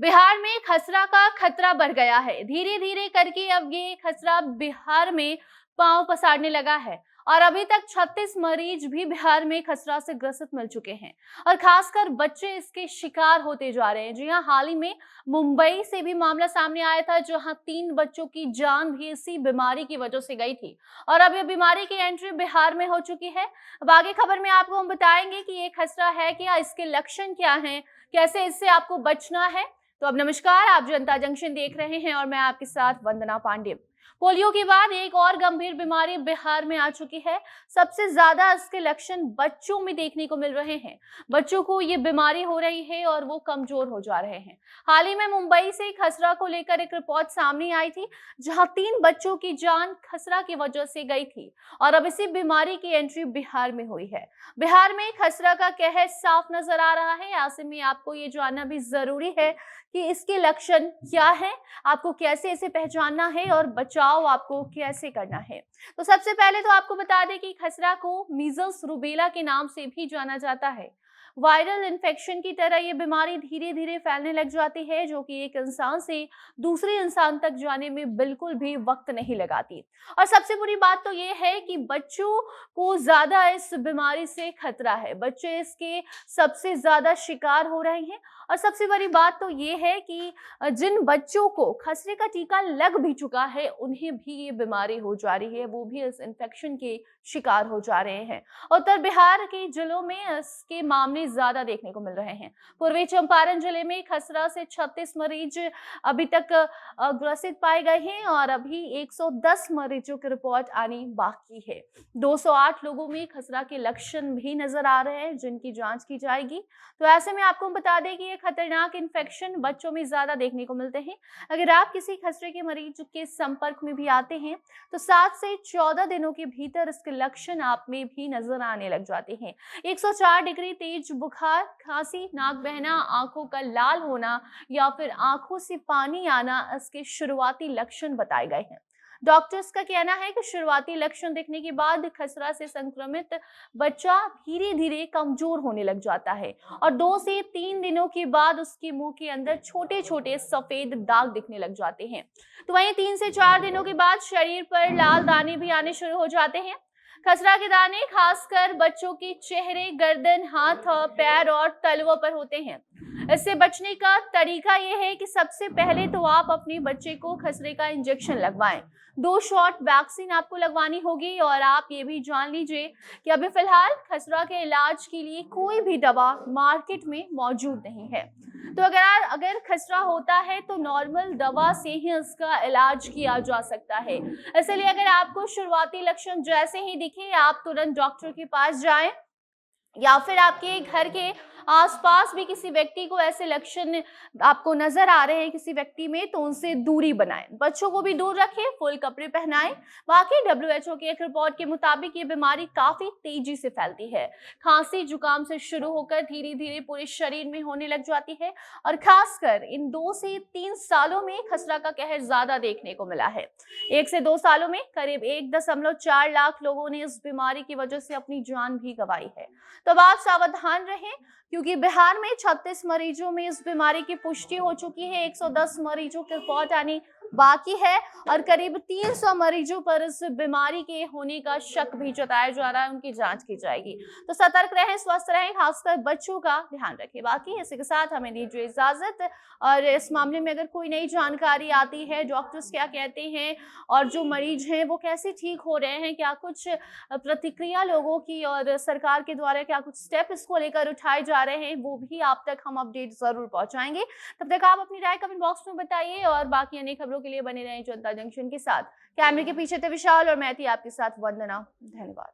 बिहार में खसरा का खतरा बढ़ गया है। धीरे धीरे करके अब ये खसरा बिहार में पांव पसारने लगा है और अभी तक 36 मरीज भी बिहार में खसरा से ग्रसित मिल चुके हैं और खासकर बच्चे इसके शिकार होते जा रहे हैं। जी हाँ, हाल ही में मुंबई से भी मामला सामने आया था जहां 3 बच्चों की जान भी इसी बीमारी की वजह से गई थी और अब ये बीमारी की एंट्री बिहार में हो चुकी है। अब आगे खबर में आपको हम बताएंगे कि ये खसरा है क्या, इसके लक्षण क्या हैं, कैसे इससे आपको बचना है। तो अब नमस्कार, आप जनता जंक्शन देख रहे हैं और मैं आपके साथ वंदना पांडे। पोलियो के बाद एक और गंभीर बीमारी बिहार में आ चुकी है। सबसे ज्यादा इसके लक्षण बच्चों में देखने को मिल रहे हैं। बच्चों को ये बीमारी हो रही है और वो कमजोर हो जा रहे हैं। हाल ही में मुंबई से खसरा को लेकर एक रिपोर्ट सामने आई थी जहां 3 बच्चों की जान खसरा की वजह से गई थी और अब इसी बीमारी की एंट्री बिहार में हुई है। बिहार में खसरा का कहर साफ नजर आ रहा है। ऐसे में आपको ये जानना भी जरूरी है कि इसके लक्षण क्या है, आपको कैसे इसे पहचानना है और बचाव आपको कैसे करना है। तो सबसे पहले तो आपको बता दें कि खसरा को मीजल्स रूबेला के नाम से भी जाना जाता है। वायरल इन्फेक्शन की तरह ये बीमारी धीरे धीरे फैलने लग जाती है जो कि एक इंसान से दूसरे इंसान तक जाने में बिल्कुल भी वक्त नहीं लगाती। और सबसे बुरी बात तो ये है कि बच्चों को ज्यादा इस बीमारी से खतरा है। बच्चे इसके सबसे ज्यादा शिकार हो रहे हैं और सबसे बड़ी बात तो ये है कि जिन बच्चों को खसरे का टीका लग भी चुका है उन्हें भी ये बीमारी हो जा रही है, वो भी इस इन्फेक्शन के शिकार हो जा रहे हैं। उत्तर बिहार के जिलों में इसके मामले ज्यादा देखने को मिल रहे हैं। पूर्वी चंपारण जिले में खसरा से 36 मरीज अभी तक ग्रसित पाए गए हैं और अभी 110 मरीजों की रिपोर्ट आनी बाकी है। 208 लोगों में खसरा के लक्षण भी नजर आ रहे हैं जिनकी जांच की जाएगी। तो ऐसे में आपको बता दें कि ये खतरनाक इन्फेक्शन बच्चों में ज्यादा देखने को मिलते हैं। अगर आप किसी खसरे के मरीज के संपर्क में भी आते हैं तो 7 से 14 दिनों के भीतर इसके लक्षण आप में भी नजर आने लग जाते हैं। 104 डिग्री तेज बुखार, खांसी, नाक बहना, आंखों का लाल होना या फिर आंखों से पानी आना इसके शुरुआती लक्षण बताए गए हैं। डॉक्टर्स का कहना है कि शुरुआती लक्षण दिखने के बाद खसरा से संक्रमित बच्चा धीरे धीरे कमजोर होने लग जाता है और 2 से 3 दिनों के बाद उसके मुंह के अंदर छोटे छोटे सफेद दाग दिखने लग जाते हैं। तो वहीं 3 से 4 दिनों के बाद शरीर पर लाल दाने भी आने शुरू हो जाते हैं। खसरा के दाने खासकर बच्चों के चेहरे, गर्दन, हाथ, पैर और तलवों पर होते हैं। इससे बचने का तरीका यह है कि सबसे पहले तो आप अपने बच्चे को खसरे का इंजेक्शन लगवाएं। 2 शॉट वैक्सीन आपको लगवानी होगी और आप ये भी जान लीजिए कि अभी फिलहाल खसरा के इलाज के लिए कोई भी दवा मार्केट में मौजूद नहीं है। तो अगर खसरा होता है तो नॉर्मल दवा से ही इसका इलाज किया जा सकता है। इसलिए अगर आपको शुरुआती लक्षण जैसे ही दिखे आप तुरंत डॉक्टर के पास जाएं या फिर आपके घर के आसपास भी किसी व्यक्ति को ऐसे लक्षण आपको नजर आ रहे हैं किसी व्यक्ति में तो उनसे दूरी बनाएं। बच्चों को भी दूर रखें, फुल कपड़े पहनाएं। बाकी WHO की एक रिपोर्ट के मुताबिक ये बीमारी काफी तेजी से फैलती है। खांसी जुकाम से शुरू होकर धीरे धीरे पूरे शरीर में होने लग जाती है और खासकर इन 2 से 3 सालों में खसरा का कहर ज्यादा देखने को मिला है। 1 से 2 सालों में करीब 1.4 लाख लोगों ने इस बीमारी की वजह से अपनी जान भी गंवाई है। तो अब आप सावधान रहें क्योंकि बिहार में 36 मरीजों में इस बीमारी की पुष्टि हो चुकी है। 110 मरीजों की रिपोर्ट आनी बाकी है और करीब 300 मरीजों पर इस बीमारी के होने का शक भी जताया जा रहा है, उनकी जांच की जाएगी। तो सतर्क रहें, स्वस्थ रहें, खासकर बच्चों का ध्यान रखें। बाकी इसी के साथ हमें दीजिए इजाजत और इस मामले में अगर कोई नई जानकारी आती है, डॉक्टर्स क्या कहते हैं और जो मरीज हैं वो कैसे ठीक हो रहे हैं, क्या कुछ प्रतिक्रिया लोगों की और सरकार के द्वारा क्या कुछ स्टेप इसको लेकर उठाए जा रहे हैं, वो भी आप तक हम अपडेट जरूर पहुंचाएंगे। तब तक आप अपनी राय कमेंट बॉक्स में बताइए और बाकी अन्य खबरों के लिए बने रहें जनता जंक्शन के साथ। कैमरे के पीछे थे विशाल और मैं थी आपके साथ वंदना। धन्यवाद।